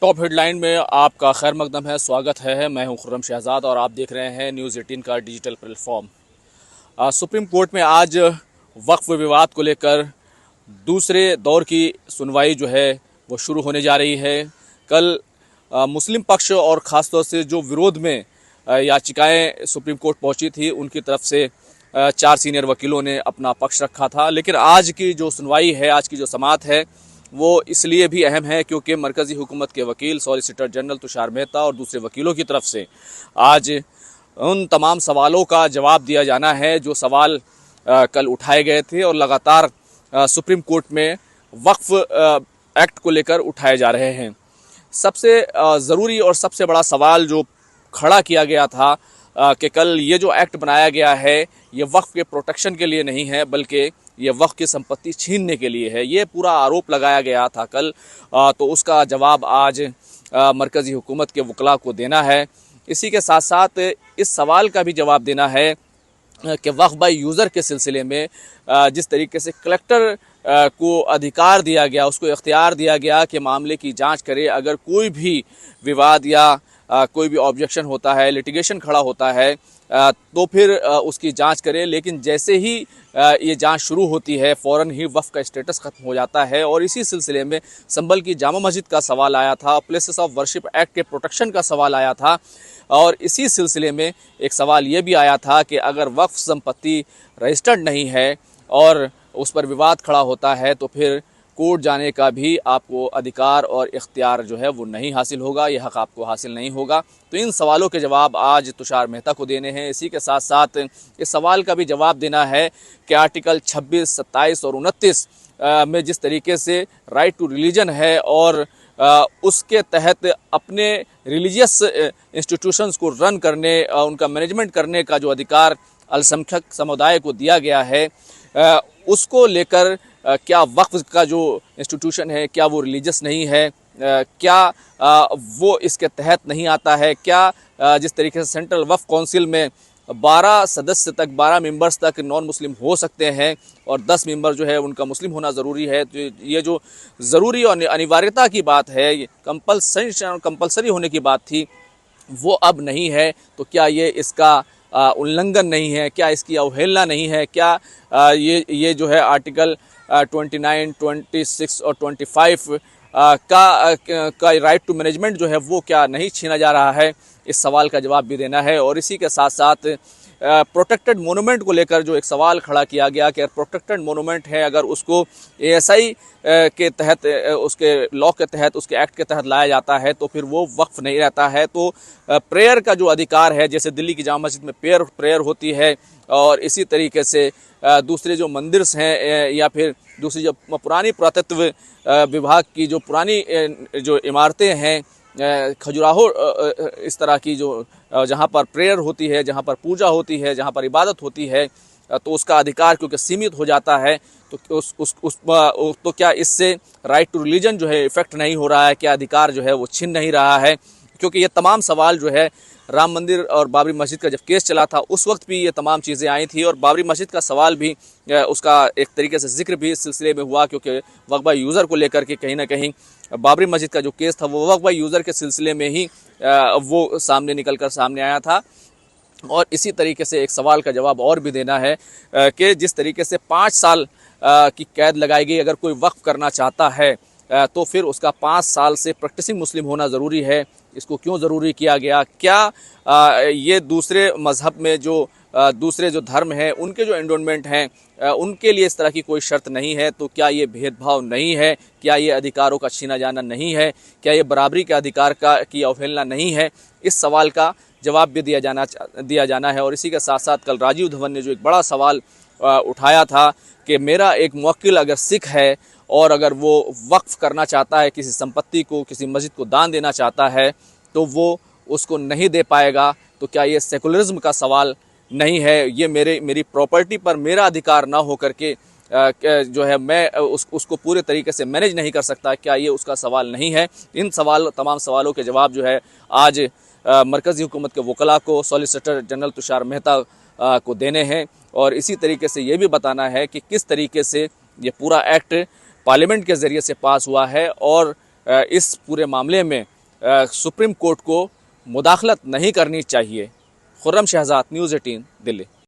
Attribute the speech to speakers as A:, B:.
A: Top headline में आपका खैर मकदम है, स्वागत है। मैं हूं खुर्रम शहजाद और आप देख रहे हैं न्यूज़ 18 का डिजिटल प्लेटफॉर्म। सुप्रीम कोर्ट में आज वक्फ विवाद को लेकर दूसरे दौर की सुनवाई जो है वो शुरू होने जा रही है। कल मुस्लिम पक्ष और ख़ासतौर से जो विरोध में याचिकाएं सुप्रीम कोर्ट पहुंची थी उनकी तरफ से 4 सीनियर वकीलों ने अपना पक्ष रखा था। लेकिन आज की जो सुनवाई है, आज की जो समाअत है, वो इसलिए भी अहम है क्योंकि मरकज़ी हुकूमत के वकील सॉलिसिटर जनरल तुषार मेहता और दूसरे वकीलों की तरफ से आज उन तमाम सवालों का जवाब दिया जाना है जो सवाल कल उठाए गए थे और लगातार सुप्रीम कोर्ट में वक्फ एक्ट को लेकर उठाए जा रहे हैं। सबसे ज़रूरी और सबसे बड़ा सवाल जो खड़ा किया गया था कि कल ये जो एक्ट बनाया गया है ये वक्फ के प्रोटेक्शन के लिए नहीं है बल्कि ये वक्फ की संपत्ति छीनने के लिए है। ये पूरा आरोप लगाया गया था कल, तो उसका जवाब आज मरकज़ी हुकूमत के वकला को देना है। इसी के साथ साथ इस सवाल का भी जवाब देना है कि वक्फ बाय यूज़र के सिलसिले में जिस तरीके से कलेक्टर को अधिकार दिया गया, उसको इख्तियार दिया गया कि मामले की जांच करे। अगर कोई भी विवाद या कोई भी ऑब्जेक्शन होता है, लिटिगेशन खड़ा होता है, तो फिर उसकी जांच करें। लेकिन जैसे ही ये जांच शुरू होती है फ़ौरन ही वक्फ का स्टेटस ख़त्म हो जाता है। और इसी सिलसिले में संभल की जामा मस्जिद का सवाल आया था, प्लेसेस ऑफ वर्शिप एक्ट के प्रोटेक्शन का सवाल आया था और इसी सिलसिले में एक सवाल ये भी आया था कि अगर वक्फ संपत्ति रजिस्टर्ड नहीं है और उस पर विवाद खड़ा होता है तो फिर कोर्ट जाने का भी आपको अधिकार और इख्तियार जो है वो नहीं हासिल होगा, ये हक़ आपको हासिल नहीं होगा। तो इन सवालों के जवाब आज तुषार मेहता को देने हैं। इसी के साथ साथ इस सवाल का भी जवाब देना है कि आर्टिकल 26, 27 और 29 में जिस तरीके से राइट टू रिलीजन है और उसके तहत अपने रिलीजियस इंस्टीट्यूशंस को रन करने, उनका मैनेजमेंट करने का जो अधिकार अल्पसंख्यक समुदाय को दिया गया है, उसको लेकर क्या वक्फ का जो इंस्टीट्यूशन है क्या वो रिलीजियस नहीं है, क्या वो इसके तहत नहीं आता है, क्या जिस तरीके से सेंट्रल वक्फ काउंसिल में 12 सदस्य तक, 12 मेंबर्स तक नॉन मुस्लिम हो सकते हैं और 10 मेंबर जो है उनका मुस्लिम होना ज़रूरी है। तो ये जो ज़रूरी और अनिवार्यता की बात है, ये कंपलसरी होने की बात थी, वो अब नहीं है। तो क्या ये इसका उल्लंघन नहीं है, क्या इसकी अवहेलना नहीं है, क्या ये जो है आर्टिकल 29, 26 और 25 का राइट टू मैनेजमेंट जो है वो क्या नहीं छीना जा रहा है, इस सवाल का जवाब भी देना है। और इसी के साथ साथ प्रोटेक्टेड मोनूमेंट को लेकर जो एक सवाल खड़ा किया गया कि प्रोटेक्टेड मोनूमेंट है, अगर उसको एएसआई के तहत, उसके लॉ के तहत, उसके एक्ट के तहत लाया जाता है तो फिर वो वक्फ नहीं रहता है। तो प्रेयर का जो अधिकार है, जैसे दिल्ली की जामा मस्जिद में प्रेयर होती है और इसी तरीके से दूसरे जो मंदिर हैं या फिर दूसरी जो पुरानी पुरातत्व विभाग की जो पुरानी जो इमारतें हैं, खजुराहो इस तरह की जो जहाँ पर प्रेयर होती है, जहाँ पर पूजा होती है, जहाँ पर इबादत होती है, तो उसका अधिकार क्योंकि सीमित हो जाता है। तो तो क्या इससे राइट टू रिलीजन जो है इफेक्ट नहीं हो रहा है, क्या अधिकार जो है वो छिन नहीं रहा है? क्योंकि ये तमाम सवाल जो है राम मंदिर और बाबरी मस्जिद का जब केस चला था उस वक्त भी ये तमाम चीज़ें आई थी और बाबरी मस्जिद का सवाल भी, उसका एक तरीके से जिक्र भी इस सिलसिले में हुआ क्योंकि वक्फ बाय यूज़र को लेकर के कहीं ना कहीं बाबरी मस्जिद का जो केस था वो वक्फ बाय यूज़र के सिलसिले में ही वो सामने आया था। और इसी तरीके से एक सवाल का जवाब और भी देना है कि जिस तरीके से 5 साल की कैद लगाई गई, अगर कोई वक्फ करना चाहता है तो फिर उसका 5 साल से प्रैक्टिसिंग मुस्लिम होना ज़रूरी है। इसको क्यों ज़रूरी किया गया? क्या ये दूसरे मज़हब में जो दूसरे जो धर्म हैं उनके जो एंडोनमेंट हैं उनके लिए इस तरह की कोई शर्त नहीं है? तो क्या ये भेदभाव नहीं है? क्या ये अधिकारों का छीना जाना नहीं है? क्या ये बराबरी के अधिकार की अवहेलना नहीं है? इस सवाल का जवाब भी दिया जाना है। और इसी के साथ साथ कल राजीव धवन ने जो एक बड़ा सवाल उठाया था कि मेरा एक मुवक्किल अगर सिख है और अगर वो वक्फ करना चाहता है, किसी संपत्ति को, किसी मस्जिद को दान देना चाहता है तो वो उसको नहीं दे पाएगा। तो क्या ये सेकुलरिज्म का सवाल नहीं है? ये मेरी प्रॉपर्टी पर मेरा अधिकार ना हो करके जो है मैं उसको पूरे तरीके से मैनेज नहीं कर सकता, क्या ये उसका सवाल नहीं है? इन तमाम सवालों के जवाब जो है आज मरकज़ी हुकूमत के वकला को, सॉलिसिटर जनरल तुषार मेहता को देने हैं। और इसी तरीके से ये भी बताना है कि किस तरीके से ये पूरा एक्ट पार्लियामेंट के ज़रिए से पास हुआ है और इस पूरे मामले में सुप्रीम कोर्ट को मुदाखलत नहीं करनी चाहिए। खुर्रम शहजाद, न्यूज़ 18, दिल्ली।